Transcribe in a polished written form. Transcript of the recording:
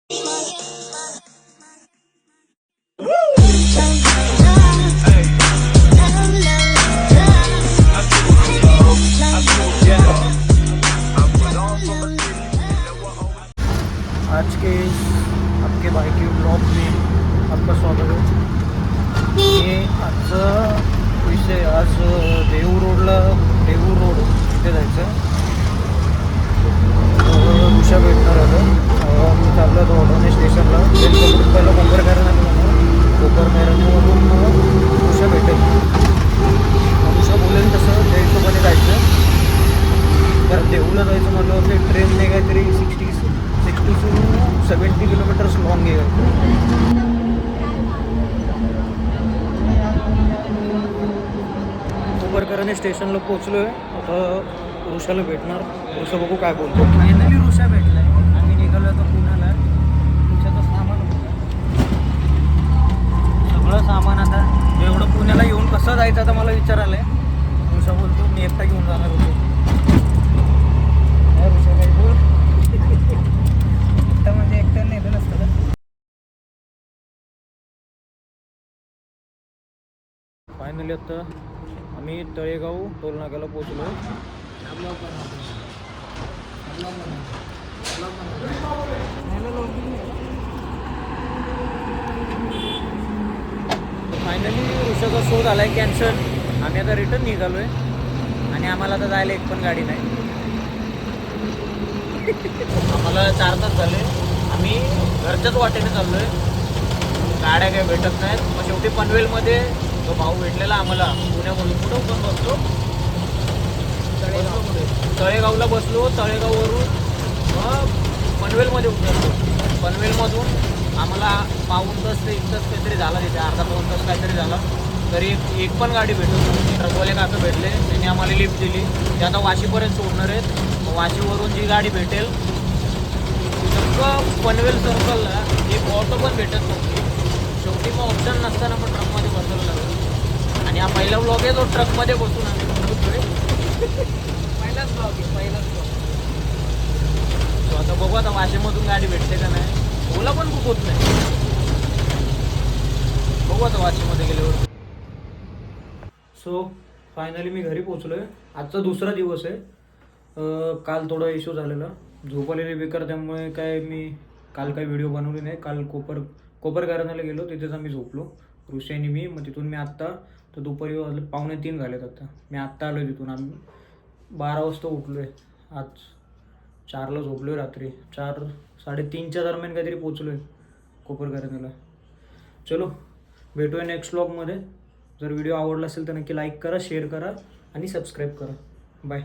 आज के आपके भाई के ब्लॉग में आपका स्वागत है। ये आजचा विषय आज देहू रोड इथे जायचं उषा भेटणार आलं। मी चाललो होतो ऑटोने स्टेशनला, पहिला कोपरखैरण्यावरून उषा भेटेल। उषा बोलेल तसं त्या हिशोबाने जायचं। तर देहूला जायचं म्हटलं ते ट्रेनने काहीतरी 60 to 70 किलोमीटर्स लॉंग आहे। कोपरखैरणे स्टेशनला पोहोचलो आहे। आता ऋषाला भेटणार। ऋषा बघू काय बोलतो। फायनली ऋषा भेटलाय। आम्ही निघालो आता पुण्याला। ऋषाचं सामान सगळं सामान आता एवढं पुण्याला येऊन कसं जायचं आता मला विचार आलाय। ऋषा बोलतो मी एकटा घेऊन जाणार होतो। ऋषा काय बोल म्हणजे एकट्या नेलं नसतं का? फायनली आता आम्ही तळेगाव टोलनाक्याला पोचलो। फायनली ऋषाचा शोध आलाय कॅन्सल। आम्ही आता रिटर्न निघालोय आणि आम्हाला आता जायला एक पण गाडी नाही। आम्हाला 4 तास झाले। आम्ही घरच्याच वाटेने चाललोय, गाड्या काही भेटत नाहीत। मग शेवटी पनवेलमध्ये तो भाऊ भेटलेला आम्हाला पुण्यामधून। कुठं पण बसतो तळेगावला बसलो। तळेगाववरून मग पनवेलमध्ये उतरलो। पनवेलमधून आम्हाला पाऊण तास ते 1 तास काहीतरी झाला, तिथे अर्धा-पाऊण तास काहीतरी झाला। तरी एक पण गाडी भेटत नव्हती। ट्रकवाले काका भेटले, त्यांनी आम्हाला लिफ्ट दिली। ते आता वाशीपर्यंत सोडणार आहेत। वाशीवरून जी गाडी भेटेल सगळं पनवेल सर्कलला एक ऑटो पण भेटत नव्हती। शेवटी मग ऑप्शन नसताना पण ट्रकमध्ये बसायला लागलं। आणि हा पहिला ब्लॉग आहे तो ट्रकमध्ये बसून आम्ही बनवतोय। पहिलाच ब्लॉग आहे, पहिलाच ब्लॉग। तो आता बघू आता वाशीमधून गाडी भेटते का नाही। ओला पण बुक होत नाही। बघू आता वाशीमध्ये गेल्यावर। सो फायनली मी घरी पोचलोय। आजचा दुसरा दिवस आहे। काल थोडा इश्यू झालेला, झोप आलेली बेकार, त्यामुळे काय मी काल काही व्हिडिओ बनवली नाही। काल कोपरखैरण्याला गेलो, तिथेच आम्ही झोपलो ऋषानी मी। मग तिथून मी आत्ता तर दुपारी वाजले 2:45 झालेत आता। मी आत्ता आलो तिथून। आम्ही 12 वाजता उठलो आहे। आज 4ला झोपलो आहे रात्री। 4-3:30च्या दरम्यान काहीतरी पोचलो आहे कोपरखैरण्याला। चलो भेटूया नेक्स्ट व्लॉगमध्ये। जर व्हिडिओ आवडला असेल तर नक्की लाईक करा, शेअर करा आणि सबस्क्राईब करा। बाय।